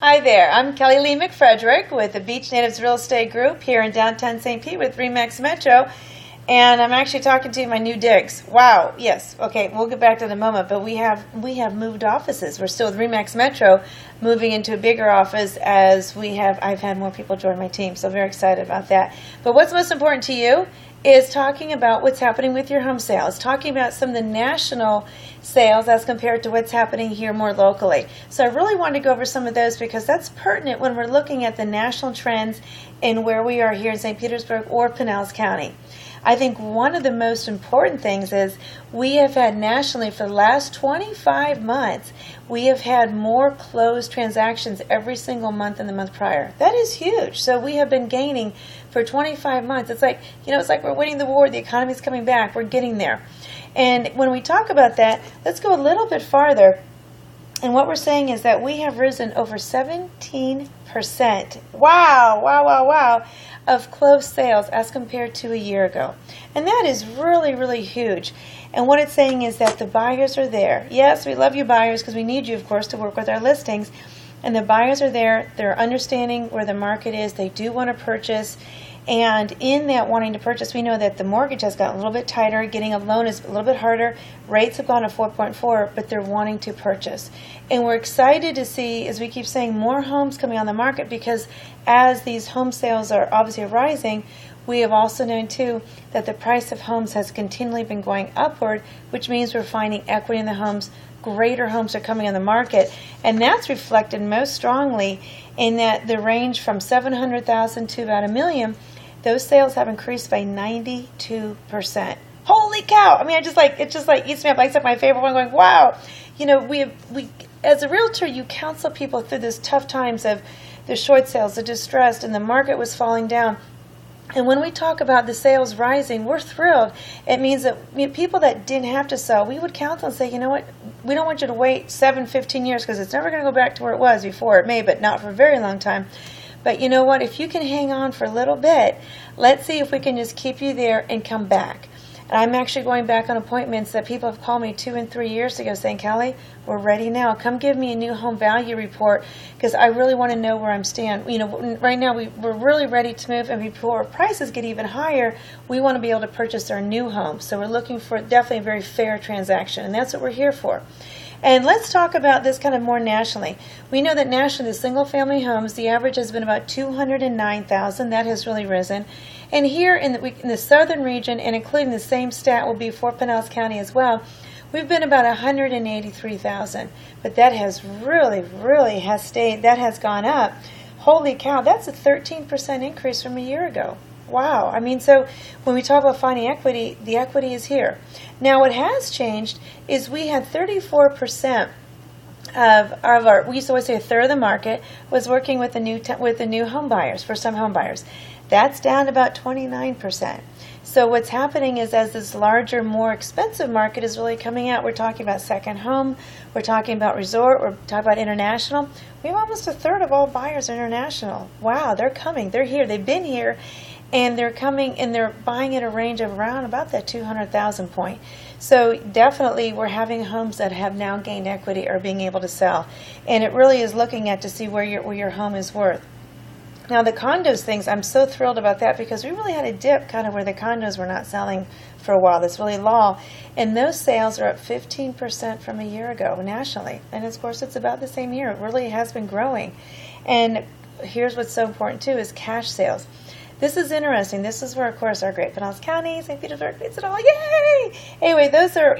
Hi there, I'm Kelly Lee McFrederick with the Beach Natives Real Estate Group here in downtown St. Pete with RE/MAX Metro, and I'm actually talking to you my new digs. Wow, yes, okay, we'll get back to it in a moment, but we have moved offices. We're still with RE/MAX Metro, moving into a bigger office as I've had more people join my team, so very excited about that. But what's most important to you is talking about what's happening with your home sales, talking about some of the national sales as compared to what's happening here more locally. So I really wanted to go over some of those because that's pertinent when we're looking at the national trends in where we are here in St. Petersburg or Pinellas County. I think one of the most important things is we have had nationally for the last 25 months, we have had more closed transactions every single month than the month prior. That is huge. So we have been gaining for 25 months. It's like we're winning the war. The economy's coming back. We're getting there. And when we talk about that, let's go a little bit farther. And what we're saying is that we have risen over 17%. Wow, of closed sales as compared to a year ago. And that is really, really huge. And what it's saying is that the buyers are there. Yes, we love you buyers because we need you, of course, to work with our listings. And the buyers are there. They're understanding where the market is. They do want to purchase. And in that wanting to purchase, we know that the mortgage has gotten a little bit tighter. Getting a loan is a little bit harder. Rates have gone to 4.4, but they're wanting to purchase. And we're excited to see, as we keep saying, more homes coming on the market because as these home sales are obviously rising, we have also known, too, that the price of homes has continually been going upward, which means we're finding equity in the homes. Greater homes are coming on the market, and that's reflected most strongly in that the range from $700,000 to about $1 million, those sales have increased by 92%. Holy cow! I mean, it just eats me up. Like my favorite one, going, wow. You know, we as a realtor, you counsel people through these tough times of the short sales, the distressed, and the market was falling down. And when we talk about the sales rising, we're thrilled. It means that people that didn't have to sell, we would counsel and say, you know what, we don't want you to wait 7-15 years because it's never going to go back to where it was before. It may, but not for a very long time. But you know what, if you can hang on for a little bit, let's see if we can just keep you there and come back. And I'm actually going back on appointments that people have called me 2 and 3 years ago saying, Kelly, we're ready now. Come give me a new home value report because I really want to know where I'm standing. You know, right now we're really ready to move, and before prices get even higher, we want to be able to purchase our new home. So we're looking for definitely a very fair transaction, and that's what we're here for. And let's talk about this kind of more nationally. We know that nationally, the single-family homes, the average has been about 209,000. That has really risen. And here in the southern region, and including the same stat will be for Pinellas County as well, we've been about 183,000. But that has really has stayed. That has gone up. Holy cow! That's a 13% increase from a year ago. Wow. I mean, so when we talk about finding equity, the equity is here. Now, what has changed is we had 34% of our, we used to always say a third of the market was working with the new home buyers, first-time home buyers. That's down to about 29%. So what's happening is as this larger, more expensive market is really coming out, we're talking about second home, we're talking about resort, we're talking about international. We have almost a third of all buyers international. Wow, they're coming. They're here. They've been here. And they're coming and they're buying at a range of around about that 200,000 point. So definitely we're having homes that have now gained equity or being able to sell. And it really is looking at to see where your home is worth. Now the condos things, I'm so thrilled about that because we really had a dip kind of where the condos were not selling for a while. That's really low. And those sales are up 15% from a year ago nationally. And of course it's about the same year. It really has been growing. And here's what's so important too is cash sales. This is interesting. This is where, of course, our great Pinellas County, St. Petersburg, beats it all. Yay! Anyway,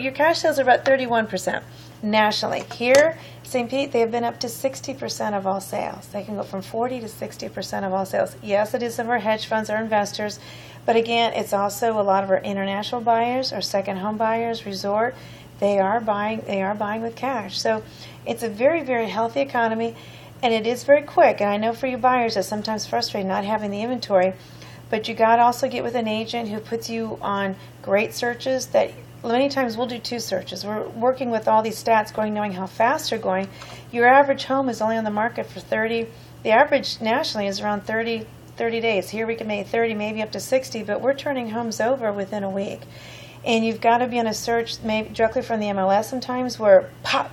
your cash sales are about 31% nationally. Here, St. Pete, they have been up to 60% of all sales. They can go from 40 to 60% of all sales. Yes, it is some of our hedge funds, our investors, but again, it's also a lot of our international buyers, our second home buyers, resort. They are buying with cash. So it's a very, very healthy economy. And it is very quick, and I know for you buyers it's sometimes frustrating not having the inventory, but you got to also get with an agent who puts you on great searches that many times we'll do 2 searches. We're working with all these stats going, knowing how fast they're going. Your average home is only on the market for 30. The average nationally is around 30 days. Here we can make 30, maybe up to 60, but we're turning homes over within a week. And you've got to be on a search maybe directly from the MLS sometimes where pop,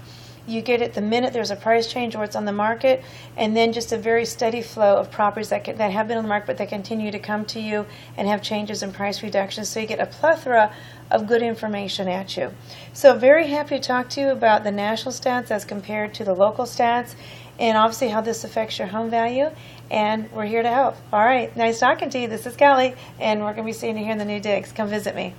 You get it the minute there's a price change or it's on the market, and then just a very steady flow of properties that have been on the market but that continue to come to you and have changes in price reductions. So you get a plethora of good information at you. So very happy to talk to you about the national stats as compared to the local stats, and obviously how this affects your home value, and we're here to help. All right, nice talking to you. This is Kelly, and we're going to be seeing you here in the new digs. Come visit me.